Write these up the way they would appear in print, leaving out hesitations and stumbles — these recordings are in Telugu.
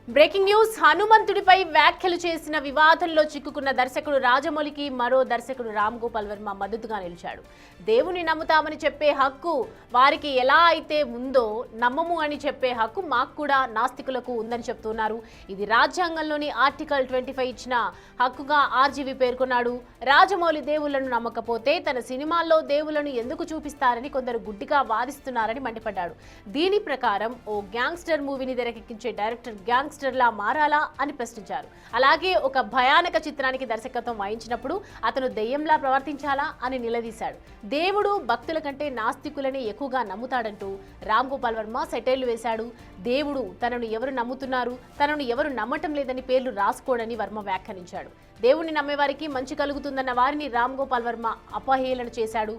Breaking news. హనుమంతుడిపై వ్యాఖ్యలు చేసిన వివాదంలో చిక్కుకున్న దర్శకుడు రాజమౌళికి మరో దర్శకుడు రామ్ గోపాల్ వర్మ మద్దతుగా నిలిచాడు. దేవుని నమ్ముతామని చెప్పే హక్కు వారికి ఎలా అయితే ఉందో నమ్మము అని చెప్పే హక్కు మాకు కూడా నాస్తికులకు ఉందని చెప్తున్నారు. ఇది రాజ్యాంగంలోని ఆర్టికల్ 25 ఇచ్చిన హక్కుగా ఆర్జీవి పేర్కొన్నాడు. రాజమౌళి దేవుళ్లను నమ్మకపోతే తన సినిమాల్లో దేవుళ్లను ఎందుకు చూపిస్తారని కొందరు గుడ్డిగా వాదిస్తున్నారని మండిపడ్డాడు. దీని ప్రకారం ఓ గ్యాంగ్స్టర్ మూవీని తెరకెక్కించే డైరెక్టర్ గ్యాంగ్స్టర్లా మారాలా అని ప్రశ్నించారు. అలాగే ఒక భయానక చిత్రానికి దర్శకత్వం వహించినప్పుడు అతను దెయ్యంలా ప్రవర్తించాలా అని నిలదీశాడు. దేవుడు భక్తుల కంటే నాస్తికులని ఎక్కువగా నమ్ముతాడంటూ రామ్ గోపాల్ వర్మ సెటైర్లు వేశాడు. దేవుడు తనను ఎవరు నమ్ముతున్నారు, తనను ఎవరు నమ్మటం లేదని పేర్లు రాసుకోడని వర్మ వ్యాఖ్యానించాడు. దేవుడిని నమ్మేవారికి మంచి కలుగుతుందన్న వారిని రామ్ గోపాల్ వర్మ అపహేళన చేశాడు.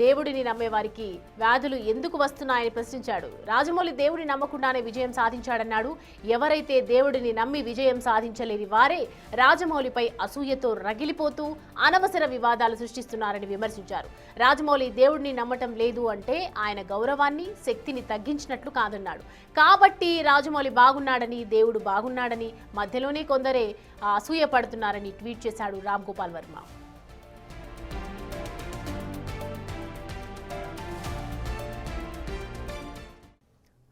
దేవుడిని నమ్మేవారికి వ్యాధులు ఎందుకు వస్తున్నాయని ప్రశ్నించాడు. రాజమౌళి దేవుడిని నమ్మకుండానే విజయం సాధించాడన్నాడు. ఎవరైతే దేవుడిని నమ్మి విజయం సాధించలేని వారే రాజమౌళిపై అసూయతో రగిలిపోతూ అనవసర వివాదాలు సృష్టిస్తున్నారని విమర్శించారు. రాజమౌళి దేవుడిని నమ్మటం లేదు అంటే ఆయన గౌరవాన్ని, శక్తిని తగ్గించినట్లు కాదన్నాడు. కాబట్టి రాజమౌళి బాగున్నాడని, దేవుడు బాగున్నాడని మధ్యలోనే కొందరే అసూయ పడుతున్నారని ట్వీట్ చేశాడు రామ్ గోపాల్ వర్మ.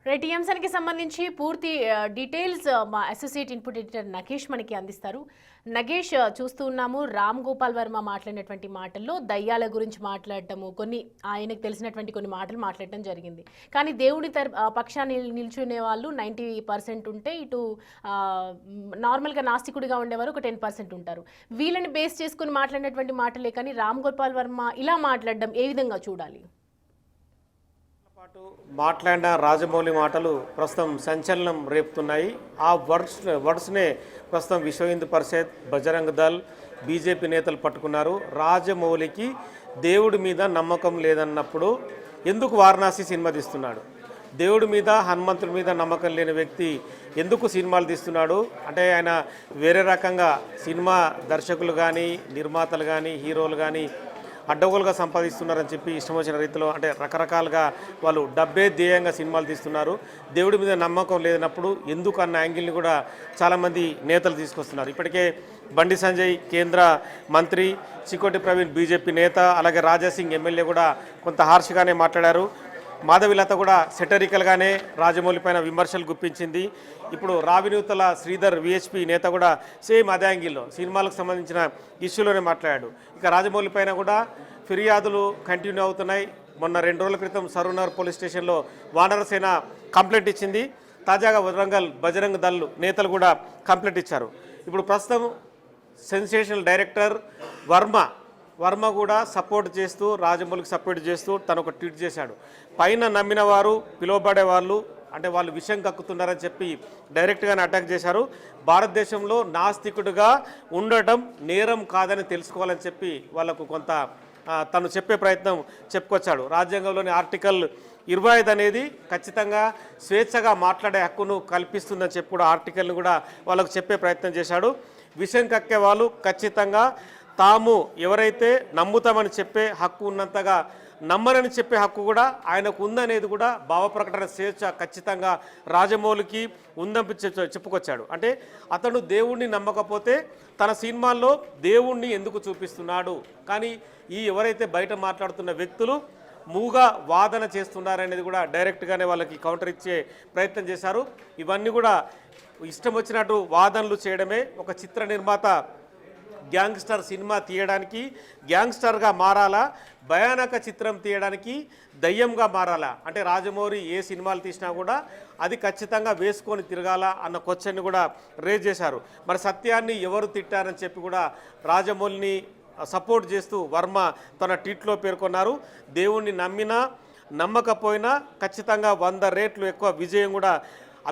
రైట్, ఈ అంశానికి సంబంధించి పూర్తి డీటెయిల్స్ మా అసోసియేట్ ఇన్పుట్ ఎడిటర్ నగేష్ మనకి అందిస్తారు. నగేష్, చూస్తూ ఉన్నాము రామ్ గోపాల్ వర్మ మాట్లాడినటువంటి మాటల్లో దయ్యాల గురించి మాట్లాడటము, కొన్ని ఆయనకు తెలిసినటువంటి కొన్ని మాటలు మాట్లాడటం జరిగింది. కానీ దేవుడి పక్షాన్ని నిల్చునే వాళ్ళు 90% ఉంటే, ఇటు నార్మల్గా నాస్తికుడిగా ఉండేవారు ఒక 10% ఉంటారు. వీళ్ళని బేస్ చేసుకుని మాట్లాడినటువంటి మాటలే కానీ రామ్ గోపాల్ వర్మ ఇలా మాట్లాడడం ఏ విధంగా చూడాలి? మాట్లాడిన రాజమౌళి మాటలు ప్రస్తుతం సంచలనం రేపుతున్నాయి. ఆ వర్డ్స్నే ప్రస్తుతం విశ్వ హిందూ పరిషత్, బజరంగ దళ్, బీజేపీ నేతలు పట్టుకున్నారు. రాజమౌళికి దేవుడి మీద నమ్మకం లేదన్నప్పుడు ఎందుకు వారణాసి సినిమా తీస్తున్నాడు? దేవుడి మీద, హనుమంతుడి మీద నమ్మకం లేని వ్యక్తి ఎందుకు సినిమాలు తీస్తున్నాడు అంటే ఆయన వేరే రకంగా సినిమా దర్శకులు కానీ, నిర్మాతలు కానీ, హీరోలు కానీ అడ్డగోలుగా సంపాదిస్తున్నారని చెప్పి ఇష్టం వచ్చిన రీతిలో అంటే రకరకాలుగా వాళ్ళు డబ్బే ధ్యేయంగా సినిమాలు తీస్తున్నారు. దేవుడి మీద నమ్మకం లేనప్పుడు ఎందుకు అన్న యాంగిల్ని కూడా చాలామంది నేతలు తీసుకొస్తున్నారు. ఇప్పటికే బండి సంజయ్ కేంద్ర మంత్రి, చికోటి ప్రవీణ్ బీజేపీ నేత, అలాగే రాజాసింగ్ ఎమ్మెల్యే కూడా కొంత హార్ష్గానే మాట్లాడారు. మాధవిలత కూడా సెటరికల్గానే రాజమౌళి పైన విమర్శలు గుప్పించింది. ఇప్పుడు రావినూతల శ్రీధర్ విహెచ్పి నేత కూడా సేమ్ అదే యాంగిల్లో సినిమాలకు సంబంధించిన ఇష్యూలోనే మాట్లాడాడు. ఇక రాజమౌళి పైన కూడా ఫిర్యాదులు కంటిన్యూ అవుతున్నాయి. మొన్న 2 రోజుల క్రితం సరూనగర్ పోలీస్ స్టేషన్లో వానరసేన కంప్లైంట్ ఇచ్చింది. తాజాగా వరంగల్ బజరంగ దళ్ నేతలు కూడా కంప్లైంట్ ఇచ్చారు. ఇప్పుడు ప్రస్తుతం సెన్సేషనల్ డైరెక్టర్ వర్మ కూడా సపోర్ట్ చేస్తూ, రాజమౌళికి సపోర్ట్ చేస్తూ తను ఒక ట్వీట్ చేశాడు. పైన నమ్మిన వారు, పిలువబడే వాళ్ళు అంటే వాళ్ళు విషయం కక్కుతున్నారని చెప్పి డైరెక్ట్గానే అటాక్ చేశారు. భారతదేశంలో నాస్తికుడిగా ఉండటం నేరం కాదని తెలుసుకోవాలని చెప్పి వాళ్ళకు కొంత తను చెప్పే ప్రయత్నం చెప్పుకొచ్చాడు. రాజ్యాంగంలోని ఆర్టికల్ 25 అనేది ఖచ్చితంగా స్వేచ్ఛగా మాట్లాడే హక్కును కల్పిస్తుందని చెప్పి కూడా ఆర్టికల్ని కూడా వాళ్ళకు చెప్పే ప్రయత్నం చేశాడు. విషయం కక్కే వాళ్ళు ఖచ్చితంగా తాము ఎవరైతే నమ్ముతామని చెప్పే హక్కు ఉన్నంతగా నమ్మరని చెప్పే హక్కు కూడా ఆయనకు ఉందనేది కూడా భావప్రకటన స్వేచ్ఛ ఖచ్చితంగా రాజమౌళికి ఉందని చెప్పుకొచ్చాడు. అంటే అతడు దేవుణ్ణి నమ్మకపోతే తన సినిమాల్లో దేవుణ్ణి ఎందుకు చూపిస్తున్నాడు? కానీ ఈ ఎవరైతే బయట మాట్లాడుతున్న వ్యక్తులు మూగా వాదన చేస్తున్నారనేది కూడా డైరెక్ట్గానే వాళ్ళకి కౌంటర్ ఇచ్చే ప్రయత్నం చేశారు. ఇవన్నీ కూడా ఇష్టం వచ్చినట్టు వాదనలు చేయడమే. ఒక చిత్ర నిర్మాత గ్యాంగ్స్టర్ సినిమా తీయడానికి గ్యాంగ్స్టర్గా మారాలా, భయానక చిత్రం తీయడానికి దయ్యంగా మారాలా? అంటే రాజమౌళి ఏ సినిమాలు తీసినా కూడా అది ఖచ్చితంగా వేసుకొని తిరగాల అన్న క్వశ్చన్ని కూడా రేజ్ చేశారు. మరి సత్యాన్ని ఎవరు తిట్టారని చెప్పి కూడా రాజమౌళిని సపోర్ట్ చేస్తూ వర్మ తన ట్వీట్లో పేర్కొన్నారు. దేవుణ్ణి నమ్మినా నమ్మకపోయినా ఖచ్చితంగా 100 రెట్లు ఎక్కువ విజయం కూడా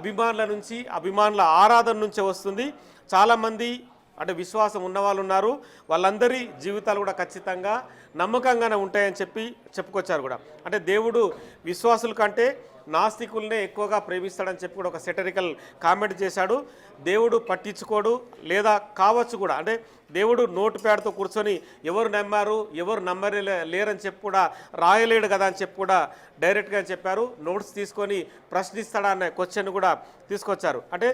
అభిమానుల నుంచి, అభిమానుల ఆరాధన నుంచే వస్తుంది. చాలామంది అంటే విశ్వాసం ఉన్నవాళ్ళు ఉన్నారు, వాళ్ళందరి జీవితాలు కూడా ఖచ్చితంగా నమ్మకంగానే ఉంటాయని చెప్పుకొచ్చారు కూడా. అంటే దేవుడు విశ్వాసుల కంటే నాస్తికుల్నే ఎక్కువగా ప్రేమిస్తాడని చెప్పి కూడా ఒక సెటరికల్ కామెంట్ చేశాడు. దేవుడు పట్టించుకోడు లేదా కావచ్చు కూడా, అంటే దేవుడు నోటు పేడతో కూర్చొని ఎవరు నమ్మారు ఎవరు నమ్మరే లేరని చెప్పి కూడా రాయలేడు కదా అని చెప్పి కూడా డైరెక్ట్గా చెప్పారు. నోట్స్ తీసుకొని ప్రశ్నిస్తాడా అనే క్వశ్చన్ కూడా తీసుకొచ్చారు. అంటే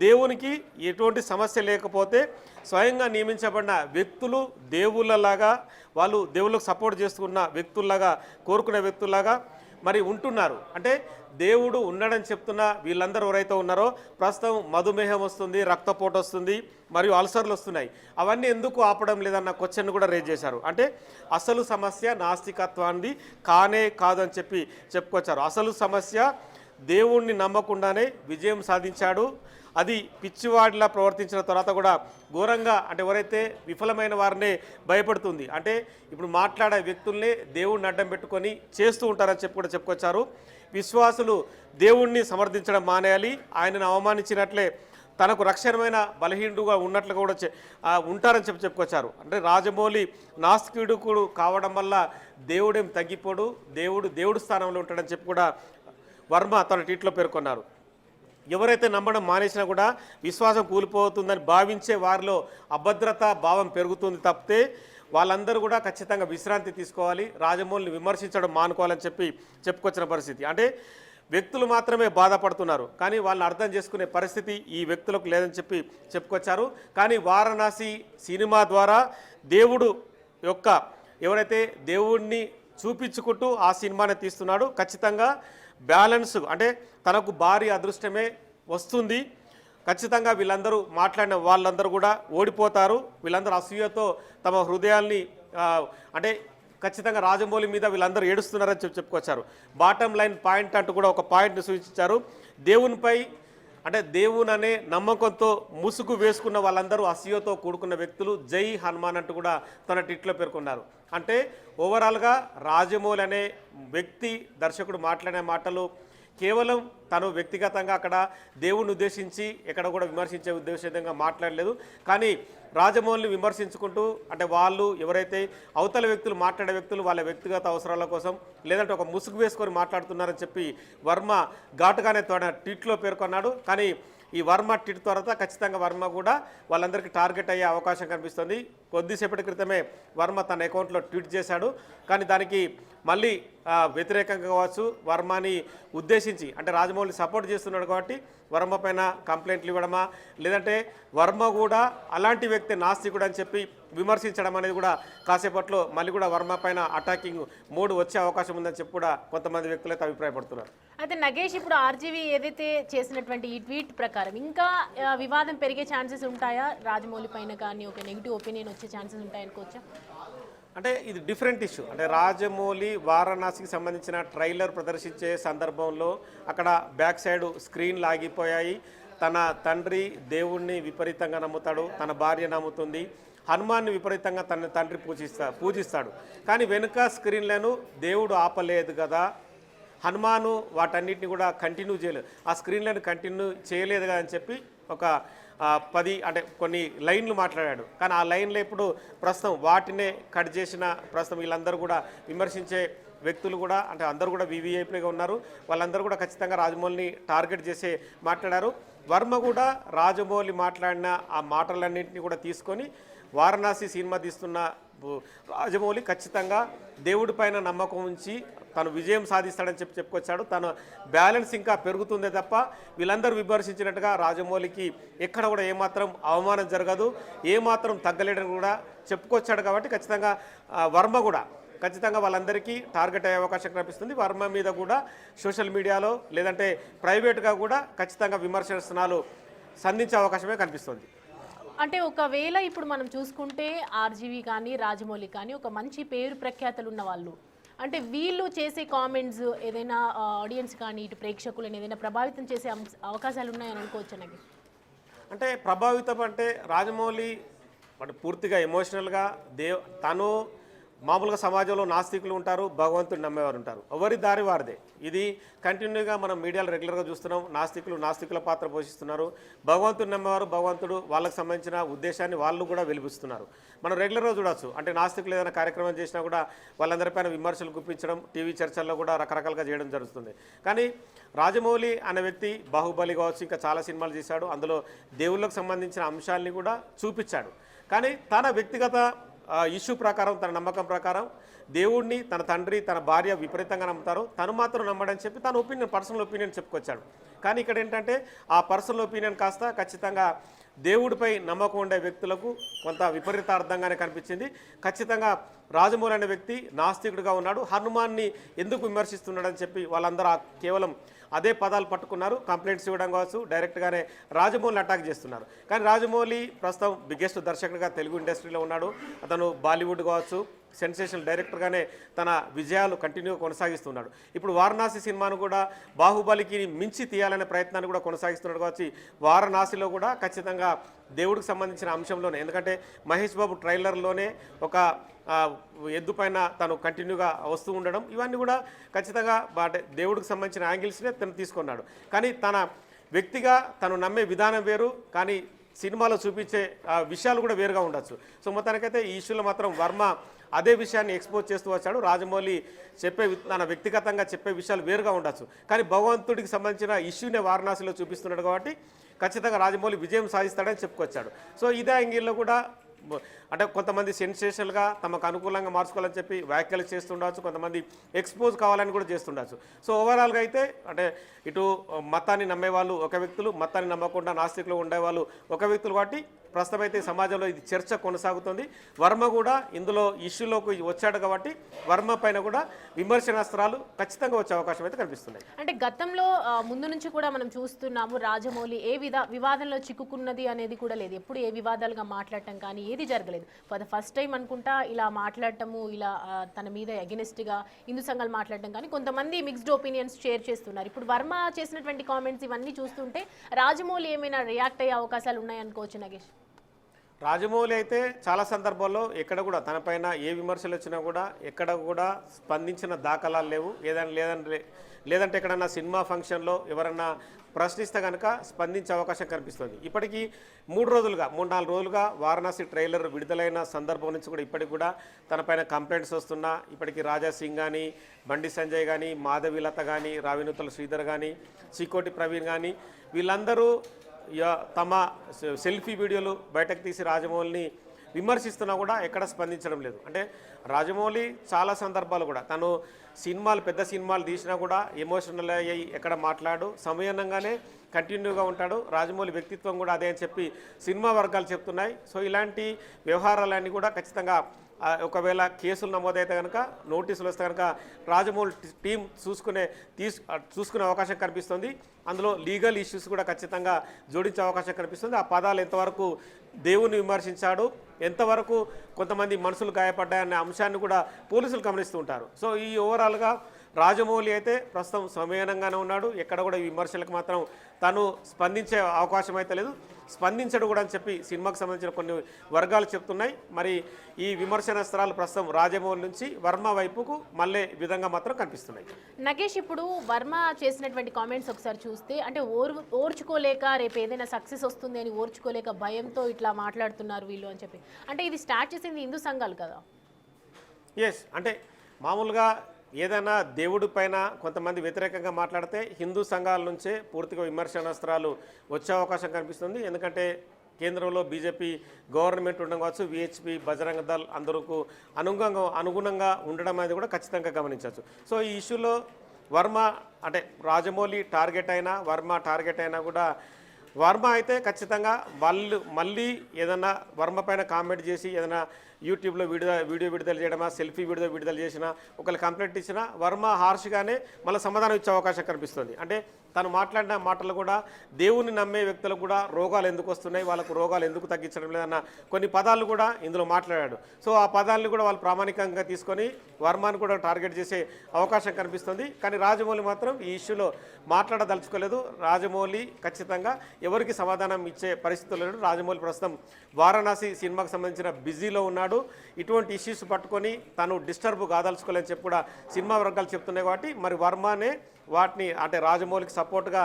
దేవునికి ఎటువంటి సమస్య లేకపోతే స్వయంగా నియమించబడిన వ్యక్తులు దేవుళ్ళలాగా, వాళ్ళు దేవుళ్ళకు సపోర్ట్ చేస్తున్న వ్యక్తుల్లాగా, కోరుకునే వ్యక్తుల్లాగా మరి ఉంటున్నారు. అంటే దేవుడు ఉన్నాడని చెప్తున్న వీళ్ళందరూ ఎవరైతే ఉన్నారో ప్రస్తుతం మధుమేహం వస్తుంది, రక్తపోటు వస్తుంది, మరియు అల్సర్లు వస్తున్నాయి. అవన్నీ ఎందుకు ఆపడం లేదన్న క్వశ్చన్ కూడా రేజ్ చేశారు. అంటే అసలు సమస్య నాస్తికత్వాన్ని కానే కాదు అని చెప్పి చెప్పుకొచ్చారు. అసలు సమస్య దేవుణ్ణి నమ్మకుండానే విజయం సాధించాడు. అది పిచ్చివాడిలా ప్రవర్తించిన తర్వాత కూడా ఘోరంగా, అంటే ఎవరైతే విఫలమైన వారినే భయపడుతుంది. అంటే ఇప్పుడు మాట్లాడే వ్యక్తుల్ని దేవుడిని అడ్డం పెట్టుకొని చేస్తూ ఉంటారని చెప్పి కూడా చెప్పుకొచ్చారు. విశ్వాసులు దేవుణ్ణి సమర్థించడం మానేయాలి. ఆయనను అవమానించినట్లే తనకు రక్షణమైన బలహీనుడుగా ఉన్నట్లు కూడా ఉంటారని చెప్పి చెప్పుకొచ్చారు. అంటే రాజమౌళి నాస్తికుడు కావడం వల్ల దేవుడేం తగ్గిపోడు, దేవుడు స్థానంలో ఉంటాడని చెప్పి కూడా వర్మ తన ట్వీట్లో పేర్కొన్నారు. ఎవరైతే నమ్మడం మానేసినా కూడా విశ్వాసం కూలిపోతుందని భావించే వారిలో అభద్రతా భావం పెరుగుతుంది తప్పితే వాళ్ళందరూ కూడా ఖచ్చితంగా విశ్రాంతి తీసుకోవాలి, రాజమౌళిని విమర్శించడం మానుకోవాలని చెప్పి చెప్పుకొచ్చిన పరిస్థితి. అంటే వ్యక్తులు మాత్రమే బాధపడుతున్నారు, కానీ వాళ్ళని అర్థం చేసుకునే పరిస్థితి ఈ వ్యక్తులకు లేదని చెప్పి చెప్పుకొచ్చారు. కానీ వారణాసి సినిమా ద్వారా దేవుడు యొక్క ఎవరైతే దేవుణ్ణి చూపించుకుంటూ ఆ సినిమాని తీస్తున్నాడు, ఖచ్చితంగా బ్యాలెన్స్, అంటే తనకు భారీ అదృష్టమే వస్తుంది. ఖచ్చితంగా వీళ్ళందరూ మాట్లాడిన వాళ్ళందరూ కూడా ఓడిపోతారు. వీళ్ళందరూ అసూయతో తమ హృదయాల్ని అంటే ఖచ్చితంగా రాజమౌళి మీద వీళ్ళందరూ ఏడుస్తున్నారని చెప్పుకొచ్చారు. బాటమ్ లైన్ పాయింట్ అంటూ కూడా ఒక పాయింట్ని సూచించారు. దేవునిపై, అంటే దేవుని అనే నమ్మకంతో ముసుగు వేసుకున్న వాళ్ళందరూ అసూయతో కూడుకున్న వ్యక్తులు, జై హనుమాన్ అంటూ కూడా తన ట్వీట్లో పేర్కొన్నారు. అంటే ఓవరాల్గా రాజమౌళి అనే వ్యక్తి, దర్శకుడు మాట్లాడే మాటలు కేవలం తను వ్యక్తిగతంగా అక్కడ దేవుణ్ణి ఉద్దేశించి ఎక్కడ కూడా విమర్శించే ఉద్దేశంగా మాట్లాడలేదు. కానీ రాజమౌళిని విమర్శించుకుంటూ, అంటే వాళ్ళు ఎవరైతే అవతల వ్యక్తులు మాట్లాడే వ్యక్తులు వాళ్ళ వ్యక్తిగత అవసరాల కోసం లేదంటే ఒక ముసుగు వేసుకొని మాట్లాడుతున్నారని చెప్పి వర్మ ఘాటుగానే తన ట్వీట్లో పేర్కొన్నాడు. కానీ ఈ వర్మ ట్వీట్ తర్వాత ఖచ్చితంగా వర్మ కూడా వాళ్ళందరికీ టార్గెట్ అయ్యే అవకాశం కనిపిస్తుంది. కొద్దిసేపటి క్రితమే వర్మ తన అకౌంట్లో ట్వీట్ చేశాడు. కానీ దానికి మళ్ళీ వ్యతిరేకంగా కావచ్చు, వర్మని ఉద్దేశించి, అంటే రాజమౌళి సపోర్ట్ చేస్తున్నాడు కాబట్టి వర్మ పైన కంప్లైంట్లు ఇవ్వడమా, లేదంటే వర్మ కూడా అలాంటి వ్యక్తి నాస్తికుడు అని చెప్పి విమర్శించడం అనేది కూడా కాసేపట్లో మళ్ళీ కూడా వర్మ పైన అటాకింగ్ మోడ్ వచ్చే అవకాశం ఉందని చెప్పి కూడా కొంతమంది వ్యక్తులు అయితే అభిప్రాయపడుతున్నారు. అయితే నగేష్, ఇప్పుడు ఆర్జీవీ ఏదైతే చేసినటువంటి ఈ ట్వీట్ ప్రకారం ఇంకా వివాదం పెరిగే ఛాన్సెస్ ఉంటాయా? రాజమౌళి పైన కానీ ఒక నెగిటివ్ ఒపీనియన్ వచ్చే ఛాన్సెస్ ఉంటాయనుకోవచ్చా? అంటే ఇది డిఫరెంట్ ఇష్యూ. అంటే రాజమౌళి వారణాసికి సంబంధించిన ట్రైలర్ ప్రదర్శించే సందర్భంలో అక్కడ బ్యాక్ సైడ్ స్క్రీన్ లాగిపోయాయి. తన తండ్రి దేవుణ్ణి విపరీతంగా నమ్ముతాడు, తన భార్య నమ్ముతుంది, హనుమాన్ని విపరీతంగా తన తండ్రి పూజిస్తాడు. కానీ వెనుక స్క్రీన్లను దేవుడు ఆపలేదు కదా, హనుమాను వాటన్నిటిని కూడా కంటిన్యూ చేయలేదు, ఆ స్క్రీన్లను కంటిన్యూ చేయలేదు కదా అని చెప్పి ఒక 10 అంటే కొన్ని లైన్లు మాట్లాడాడు. కానీ ఆ లైన్లో ఇప్పుడు ప్రస్తుతం వాటినే కట్ చేసిన ప్రస్తుతం వీళ్ళందరూ కూడా విమర్శించే వ్యక్తులు కూడా, అంటే అందరూ కూడా వివిఐపీగా ఉన్నారు. వాళ్ళందరూ కూడా ఖచ్చితంగా రాజమౌళిని టార్గెట్ చేసే మాట్లాడారు. వర్మ కూడా రాజమౌళి మాట్లాడిన ఆ మాటలన్నింటినీ కూడా తీసుకొని వారణాసి సినిమా తీస్తున్న రాజమౌళి ఖచ్చితంగా దేవుడి పైన నమ్మకం ఉంచి తను విజయం సాధిస్తాడని చెప్పుకొచ్చాడు. తన బ్యాలెన్స్ ఇంకా పెరుగుతుందే తప్ప వీళ్ళందరూ విమర్శించినట్టుగా రాజమౌళికి ఎక్కడ కూడా ఏమాత్రం అవమానం జరగదు, ఏమాత్రం తగ్గలేడని కూడా చెప్పుకొచ్చాడు. కాబట్టి ఖచ్చితంగా వర్మ కూడా ఖచ్చితంగా వాళ్ళందరికీ టార్గెట్ అయ్యే అవకాశం కనిపిస్తుంది. వర్మ మీద కూడా సోషల్ మీడియాలో లేదంటే ప్రైవేట్గా కూడా ఖచ్చితంగా విమర్శనాలు సంధించే అవకాశమే కనిపిస్తుంది. అంటే ఒకవేళ ఇప్పుడు మనం చూసుకుంటే ఆర్జీవీ కానీ రాజమౌళి కానీ ఒక మంచి పేరు ప్రఖ్యాతలు ఉన్న వాళ్ళు, అంటే వీళ్ళు చేసే కామెంట్స్ ఏదైనా ఆడియన్స్ కానీ ఇటు ప్రేక్షకులను ఏదైనా ప్రభావితం చేసే అవకాశాలు ఉన్నాయని అనుకోవచ్చు నాకు. అంటే ప్రభావితం అంటే రాజమౌళి పూర్తిగా ఎమోషనల్గా తను మామూలుగా సమాజంలో నాస్తికులు ఉంటారు, భగవంతుడు నమ్మేవారు ఉంటారు. ఎవరి దారి వారిదే. ఇది కంటిన్యూగా మనం మీడియాలో రెగ్యులర్గా చూస్తున్నాం. నాస్తికులు నాస్తికుల పాత్ర పోషిస్తున్నారు, భగవంతుడు నమ్మేవారు భగవంతుడు వాళ్ళకి సంబంధించిన ఉద్దేశాన్ని వాళ్ళు కూడా వెలిపిస్తున్నారు. మనం రెగ్యులర్గా చూడొచ్చు. అంటే నాస్తికులు ఏదైనా కార్యక్రమం చేసినా కూడా వాళ్ళందరిపైన విమర్శలు గుప్పించడం, టీవీ చర్చల్లో కూడా రకరకాలుగా చేయడం జరుగుతుంది. కానీ రాజమౌళి అనే వ్యక్తి బాహుబలి కావచ్చు, ఇంకా చాలా సినిమాలు చేశాడు. అందులో దేవుళ్ళకు సంబంధించిన అంశాలని కూడా చూపించాడు. కానీ తన వ్యక్తిగత ఇష్యూ ప్రకారం, తన నమ్మకం ప్రకారం దేవుడిని తన తండ్రి తన భార్య విపరీతంగా నమ్ముతారు, తను మాత్రం నమ్మడని చెప్పి తన ఒపీనియన్, పర్సనల్ ఒపీనియన్ చెప్పుకొచ్చాడు. కానీ ఇక్కడ ఏంటంటే ఆ పర్సనల్ ఒపీనియన్ కాస్త ఖచ్చితంగా దేవుడిపై నమ్మకం ఉండే వ్యక్తులకు కొంత విపరీతార్థంగానే కనిపించింది. ఖచ్చితంగా రాజమౌళి అనే వ్యక్తి నాస్తికుడిగా ఉన్నాడు, హనుమాన్ని ఎందుకు విమర్శిస్తున్నాడని చెప్పి వాళ్ళందరూ కేవలం అదే పదాలు పట్టుకున్నారు. కంప్లైంట్స్ ఇవ్వడం కావచ్చు, డైరెక్ట్గానే రాజమౌళిని అటాక్ చేస్తున్నారు. కానీ రాజమౌళి ప్రస్తుతం బిగ్గెస్ట్ దర్శకుడిగా తెలుగు ఇండస్ట్రీలో ఉన్నాడు. అతను బాలీవుడ్ కావచ్చు సెన్సేషనల్ డైరెక్టర్గానే తన విజయాలు కంటిన్యూగా కొనసాగిస్తున్నాడు. ఇప్పుడు వారణాసి సినిమాను కూడా బాహుబలికి మించి తీయాలనే ప్రయత్నాన్ని కూడా కొనసాగిస్తున్నాడు కావచ్చు. వారణాసిలో కూడా ఖచ్చితంగా దేవుడికి సంబంధించిన అంశంలోనే, ఎందుకంటే మహేష్ బాబు ట్రైలర్లోనే ఒక ఎద్దు పైన తను కంటిన్యూగా వస్తూ ఉండడం, ఇవన్నీ కూడా ఖచ్చితంగా దేవుడికి సంబంధించిన యాంగిల్స్నే తను తీసుకున్నాడు. కానీ తన వ్యక్తిగా తను నమ్మే విధానం వేరు, కానీ సినిమాలో చూపించే విషయాలు కూడా వేరుగా ఉండొచ్చు. సో మొత్తానికైతే ఈ ఇష్యూలో మాత్రం వర్మ అదే విషయాన్ని ఎక్స్పోజ్ చేస్తూ వచ్చాడు. రాజమౌళి తన వ్యక్తిగతంగా చెప్పే విషయాలు వేరుగా ఉండొచ్చు, కానీ భగవంతుడికి సంబంధించిన ఇష్యూనే వారణాసిలో చూపిస్తున్నాడు కాబట్టి ఖచ్చితంగా రాజమౌళి విజయం సాధిస్తాడని చెప్పుకొచ్చాడు. సో ఇదే యాంగిల్లో కూడా అంటే కొంతమంది సెన్సేషనల్గా తమకు అనుకూలంగా మార్చుకోవాలని చెప్పి వ్యాఖ్యలు చేస్తుండవచ్చు, కొంతమంది ఎక్స్పోజ్ కావాలని కూడా చేస్తుండవచ్చు. సో ఓవరాల్గా అయితే అంటే ఇటు మతాన్ని నమ్మేవాళ్ళు ఒక వ్యక్తులు, మతాన్ని నమ్మకుండా నాస్తికులు ఉండేవాళ్ళు ఒక వ్యక్తులు కాబట్టి ప్రస్తుతం అయితే సమాజంలో ఇది చర్చ కొనసాగుతుంది. వర్మ కూడా ఇందులో ఇష్యూలోకి వచ్చాడు కాబట్టి వర్మ పైన కూడా విమర్శనాస్త్రాలు ఖచ్చితంగా వచ్చే అవకాశం అయితే కనిపిస్తున్నాయి. అంటే గతంలో ముందు నుంచి కూడా మనం చూస్తున్నాము, రాజమౌళి ఏ వివాదంలో చిక్కుకున్నది అనేది కూడా లేదు. ఎప్పుడు ఏ వివాదాలుగా మాట్లాడటం కానీ ఏది జరగలేదు. ఫర్ ద ఫస్ట్ టైం అనుకుంటా ఇలా మాట్లాడటము, ఇలా తన మీద అగెనిస్ట్గా హిందూ సంఘాలు మాట్లాడటం కానీ కొంతమంది మిక్స్డ్ ఒపీనియన్స్ షేర్ చేస్తున్నారు. ఇప్పుడు వర్మ చేసినటువంటి కామెంట్స్ ఇవన్నీ చూస్తుంటే రాజమౌళి ఏమైనా రియాక్ట్ అయ్యే అవకాశాలు ఉన్నాయనుకోవచ్చు నగేష్? రాజమౌళి అయితే చాలా సందర్భాల్లో ఎక్కడ కూడా తనపైన ఏ విమర్శలు వచ్చినా కూడా ఎక్కడ కూడా స్పందించిన దాఖలాలు లేవు. లేదంటే ఎక్కడన్నా సినిమా ఫంక్షన్లో ఎవరన్నా ప్రశ్నిస్తే కనుక స్పందించే అవకాశం కనిపిస్తుంది. ఇప్పటికీ 3-4 రోజులుగా వారణాసి ట్రైలర్ విడుదలైన సందర్భం నుంచి కూడా ఇప్పటికి కూడా తనపైన కంప్లైంట్స్ వస్తున్నా, ఇప్పటికీ రాజా సింగ్ కానీ, బండి సంజయ్ కానీ, మాధవీలత కానీ, రావినూతల శ్రీధర్ కానీ, చీకోటి ప్రవీణ్ కానీ వీళ్ళందరూ తమ సెల్ఫీ వీడియోలు బయటకు తీసి రాజమౌళిని విమర్శిస్తున్నా కూడా ఎక్కడ స్పందించడం లేదు. అంటే రాజమౌళి చాలా సందర్భాలు కూడా తను పెద్ద సినిమాలు తీసినా కూడా ఎమోషనల్ అయ్యి ఎక్కడ మాట్లాడు సమయంగానే కంటిన్యూగా ఉంటాడు. రాజమౌళి వ్యక్తిత్వం కూడా అదే అని చెప్పి సినిమా వర్గాలు చెప్తున్నాయి. సో ఇలాంటి వ్యవహారాలన్నీ కూడా ఖచ్చితంగా ఒకవేళ కేసులు నమోదైతే కనుక, నోటీసులు వస్తే కనుక రాజమౌళి టీం చూసుకునే అవకాశం కనిపిస్తుంది. అందులో లీగల్ ఇష్యూస్ కూడా ఖచ్చితంగా జోడించే అవకాశం కనిపిస్తుంది. ఆ పదాలు ఎంతవరకు దేవుని విమర్శించాడు, ఎంతవరకు కొంతమంది మనసులు గాయపడ్డాయనే అంశాన్ని కూడా పోలీసులు గమనిస్తూ ఉంటారు. సో ఈ ఓవరాల్గా రాజమౌళి అయితే ప్రస్తుతం సమయంగానే ఉన్నాడు. ఎక్కడ కూడా ఈ విమర్శలకు మాత్రం తను స్పందించే అవకాశం అయితే లేదు, స్పందించడు కూడా అని చెప్పి సినిమాకు సంబంధించిన కొన్ని వర్గాలు చెప్తున్నాయి. మరి ఈ విమర్శనాస్త్రాలు ప్రస్తుతం రాజమౌళి నుంచి వర్మ వైపుకు మళ్ళీ విధంగా మాత్రం కనిపిస్తున్నాయి. నగేష్, ఇప్పుడు వర్మ చేసినటువంటి కామెంట్స్ ఒకసారి చూస్తే అంటే ఓర్చుకోలేక రేపు ఏదైనా సక్సెస్ వస్తుంది అని ఓర్చుకోలేక భయంతో ఇట్లా మాట్లాడుతున్నారు వీళ్ళు అని చెప్పి, అంటే ఇది స్టార్ట్ చేసింది హిందూ సంఘాలు కదా? ఎస్, అంటే మామూలుగా ఏదైనా దేవుడి పైన కొంతమంది వ్యతిరేకంగా మాట్లాడితే హిందూ సంఘాల నుంచే పూర్తిగా విమర్శనాస్త్రాలు వచ్చే అవకాశం కనిపిస్తుంది. ఎందుకంటే కేంద్రంలో బీజేపీ గవర్నమెంట్ ఉండడం కావచ్చు, విహెచ్పి, బజరంగ దళ్ అందరూ అనుగుణంగా ఉండడం అనేది కూడా ఖచ్చితంగా గమనించవచ్చు. సో ఈ ఇష్యూలో వర్మ అంటే రాజమౌళి టార్గెట్ అయినా, వర్మ టార్గెట్ అయినా కూడా వర్మ అయితే ఖచ్చితంగా మళ్ళీ ఏదైనా వర్మ పైన కామెంట్ చేసి ఏదైనా యూట్యూబ్లో వీడియో విడుదల చేయడమా, సెల్ఫీ వీడియో విడుదల చేసినా, ఒకళ్ళు కంప్లైంట్ ఇచ్చినా వర్మ హార్ష్గానే మళ్ళీ సమాధానం ఇచ్చే అవకాశం కనిపిస్తుంది. అంటే తను మాట్లాడిన మాటలు కూడా దేవుని నమ్మే వ్యక్తులకు కూడా రోగాలు ఎందుకు వస్తున్నాయి, వాళ్ళకు రోగాలు ఎందుకు తగ్గించడం లేదన్న కొన్ని పదాలు కూడా ఇందులో మాట్లాడాడు. సో ఆ పదాలను కూడా వాళ్ళు ప్రామాణికంగా తీసుకొని వర్మను కూడా టార్గెట్ చేసే అవకాశం కనిపిస్తుంది. కానీ రాజమౌళి మాత్రం ఈ ఇష్యూలో మాట్లాడదలుచుకోలేదు. రాజమౌళి ఖచ్చితంగా ఎవరికి సమాధానం ఇచ్చే పరిస్థితులు లేడు. రాజమౌళి ప్రస్తుతం వారణాసి సినిమాకు సంబంధించిన బిజీలో ఉన్నాడు. ఇటువంటి ఇష్యూస్ పట్టుకొని తను డిస్టర్బ్ కాదలుచుకోలేని చెప్పి కూడా సినిమా వర్గాలు చెప్తున్నాయి. కాబట్టి మరి వర్మనే వాటిని అంటే రాజమౌళికి సపోర్ట్గా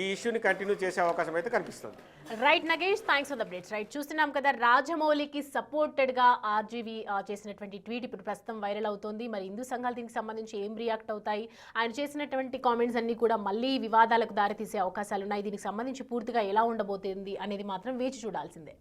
ఈ ఇష్యూని కంటిన్యూ చేసే అవకాశం అయితే కనిపిస్తుంది. Right Nagesh, thanks for the updates. Right, చూస్తున్నాం కదా రాజమౌళికి సపోర్టెడ్గా ఆర్జీవి చేసినటువంటి ట్వీట్ ఇప్పుడు ప్రస్తుతం వైరల్ అవుతోంది. మరి హిందూ సంఘాలు దీనికి సంబంధించి ఏం రియాక్ట్ అవుతాయి, ఆయన చేసినటువంటి కామెంట్స్ అన్ని కూడా మళ్ళీ వివాదాలకు దారితీసే అవకాశాలు ఉన్నాయి. దీనికి సంబంధించి పూర్తిగా ఎలా ఉండబోతుంది అనేది మాత్రం వేచి చూడాల్సిందే.